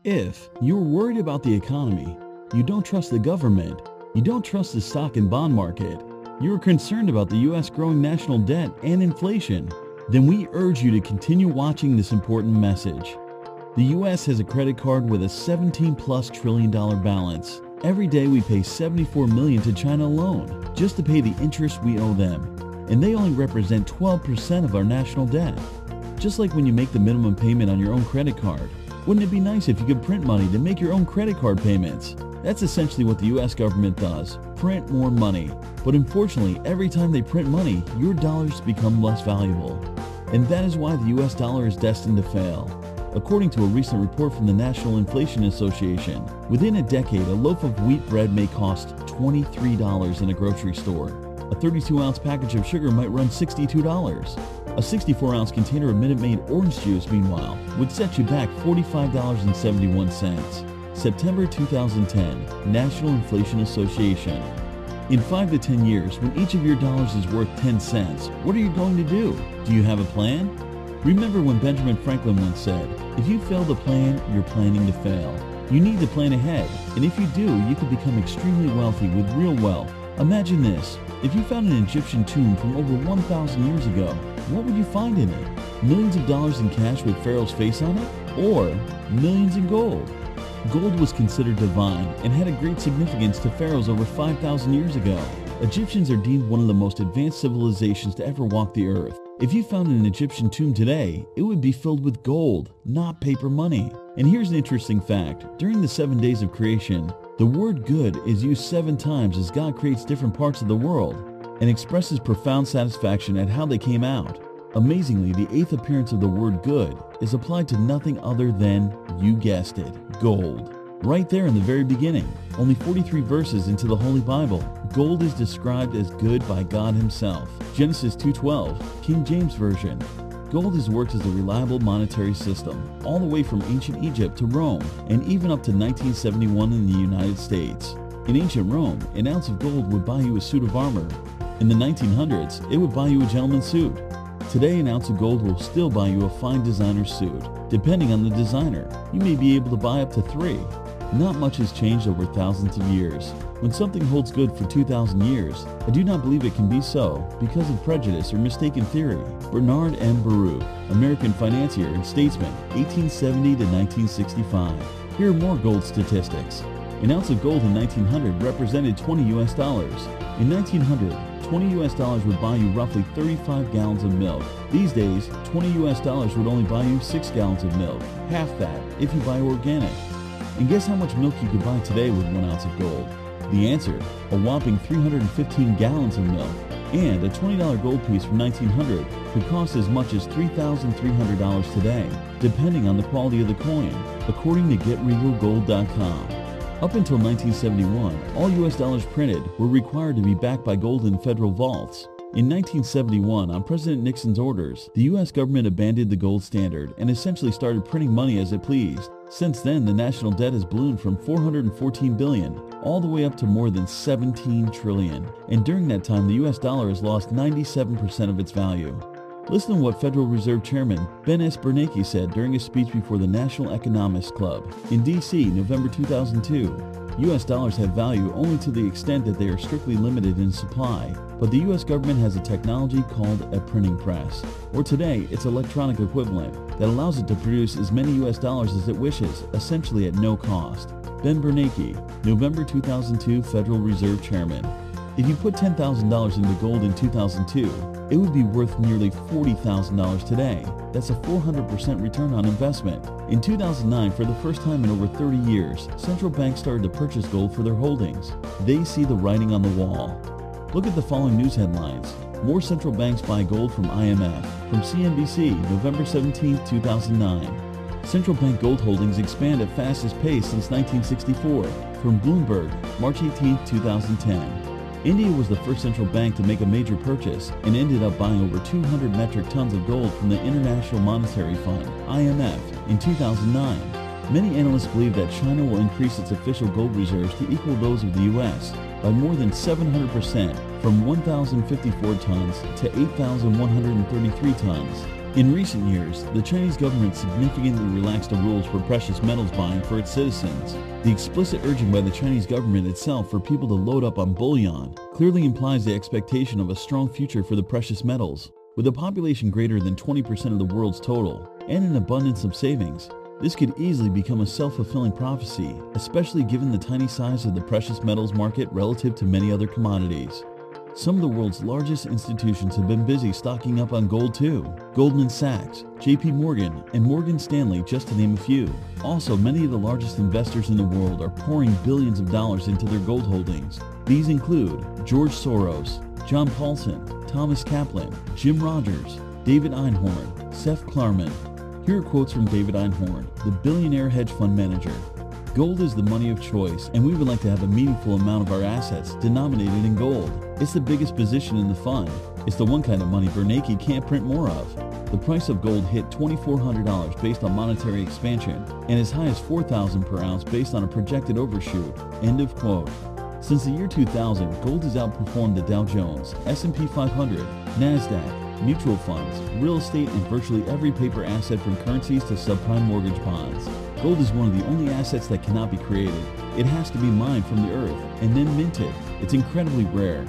If you're worried about the economy, you don't trust the government, you don't trust the stock and bond market, you're concerned about the U.S. growing national debt and inflation, then we urge you to continue watching this important message. The U.S. has a credit card with a $17+ trillion balance. Every day we pay $74 million to China alone, just to pay the interest we owe them. And they only represent 12% of our national debt. Just like when you make the minimum payment on your own credit card, wouldn't it be nice if you could print money to make your own credit card payments? That's essentially what the U.S. government does, print more money. But unfortunately, every time they print money, your dollars become less valuable. And that is why the U.S. dollar is destined to fail. According to a recent report from the National Inflation Association, within a decade, a loaf of wheat bread may cost $23 in a grocery store. A 32-ounce package of sugar might run $62. A 64-ounce container of Minute Maid orange juice, meanwhile, would set you back $45.71. September 2010, National Inflation Association. In 5 to 10 years, when each of your dollars is worth 10 cents, what are you going to do? Do you have a plan? Remember when Benjamin Franklin once said, "If you fail to plan, you're planning to fail." You need to plan ahead, and if you do, you could become extremely wealthy with real wealth. Imagine this. If you found an Egyptian tomb from over 1,000 years ago, what would you find in it? Millions of dollars in cash with Pharaoh's face on it? Or millions in gold? Gold was considered divine and had a great significance to pharaohs over 5,000 years ago. Egyptians are deemed one of the most advanced civilizations to ever walk the earth. If you found an Egyptian tomb today, it would be filled with gold, not paper money. And here's an interesting fact. During the 7 days of creation, the word good is used 7 times as God creates different parts of the world and expresses profound satisfaction at how they came out. Amazingly, the 8th appearance of the word good is applied to nothing other than, you guessed it, gold. Right there in the very beginning, only 43 verses into the Holy Bible, gold is described as good by God Himself. Genesis 2:12, King James Version. Gold has worked as a reliable monetary system, all the way from ancient Egypt to Rome, and even up to 1971 in the United States. In ancient Rome, an ounce of gold would buy you a suit of armor. In the 1900s, it would buy you a gentleman's suit. Today, an ounce of gold will still buy you a fine designer suit. Depending on the designer, you may be able to buy up to 3. Not much has changed over thousands of years. When something holds good for 2,000 years, I do not believe it can be so because of prejudice or mistaken theory. Bernard M. Baruch, American financier and statesman, 1870 to 1965. Here are more gold statistics. An ounce of gold in 1900 represented 20 US dollars. In 1900, 20 US dollars would buy you roughly 35 gallons of milk. These days, 20 US dollars would only buy you 6 gallons of milk, half that if you buy organic. And guess how much milk you could buy today with 1 ounce of gold? The answer, a whopping 315 gallons of milk. And a $20 gold piece from 1900 could cost as much as $3,300 today, depending on the quality of the coin, according to GetRegalGold.com. Up until 1971, all US dollars printed were required to be backed by gold in federal vaults. In 1971, on President Nixon's orders, the U.S. government abandoned the gold standard and essentially started printing money as it pleased. Since then, the national debt has ballooned from $414 billion all the way up to more than $17 trillion. And during that time, the U.S. dollar has lost 97% of its value. Listen to what Federal Reserve Chairman Ben S. Bernanke said during a speech before the National Economics Club in D.C., November 2002. U.S. dollars have value only to the extent that they are strictly limited in supply, but the U.S. government has a technology called a printing press, or today its electronic equivalent, that allows it to produce as many U.S. dollars as it wishes, essentially at no cost. Ben Bernanke, November 2002 Federal Reserve Chairman. If you put $10,000 into gold in 2002, it would be worth nearly $40,000 today. That's a 400% return on investment. In 2009, for the first time in over 30 years, central banks started to purchase gold for their holdings. They see the writing on the wall. Look at the following news headlines. More central banks buy gold from IMF. From CNBC, November 17, 2009. Central bank gold holdings expand at fastest pace since 1964. From Bloomberg, March 18, 2010. India was the first central bank to make a major purchase and ended up buying over 200 metric tons of gold from the International Monetary Fund, IMF, in 2009. Many analysts believe that China will increase its official gold reserves to equal those of the U.S. by more than 700%, from 1,054 tons to 8,133 tons. In recent years, the Chinese government significantly relaxed the rules for precious metals buying for its citizens. The explicit urging by the Chinese government itself for people to load up on bullion clearly implies the expectation of a strong future for the precious metals. With a population greater than 20% of the world's total and an abundance of savings, this could easily become a self-fulfilling prophecy, especially given the tiny size of the precious metals market relative to many other commodities. Some of the world's largest institutions have been busy stocking up on gold too. Goldman Sachs, JP Morgan, and Morgan Stanley, just to name a few. Also, many of the largest investors in the world are pouring billions of dollars into their gold holdings. These include George Soros, John Paulson, Thomas Kaplan, Jim Rogers, David Einhorn, Seth Klarman. Here are quotes from David Einhorn, the billionaire hedge fund manager. Gold is the money of choice, and we would like to have a meaningful amount of our assets denominated in gold. It's the biggest position in the fund. It's the one kind of money Bernanke can't print more of. The price of gold hit $2,400 based on monetary expansion, and as high as $4,000 per ounce based on a projected overshoot. End of quote. Since the year 2000, gold has outperformed the Dow Jones, S&P 500, NASDAQ, mutual funds, real estate, and virtually every paper asset from currencies to subprime mortgage bonds. Gold is one of the only assets that cannot be created. It has to be mined from the earth and then minted. It's incredibly rare.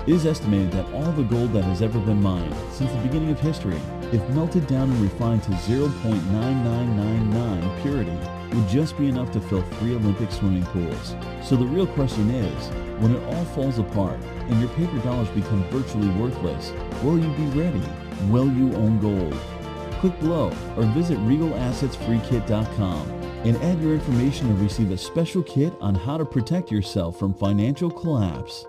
It is estimated that all the gold that has ever been mined since the beginning of history, if melted down and refined to 0.9999 purity, would just be enough to fill 3 Olympic swimming pools. So the real question is, when it all falls apart and your paper dollars become virtually worthless, will you be ready? Will you own gold? Click below or visit regalassetsfreekit.com and add your information to receive a special kit on how to protect yourself from financial collapse.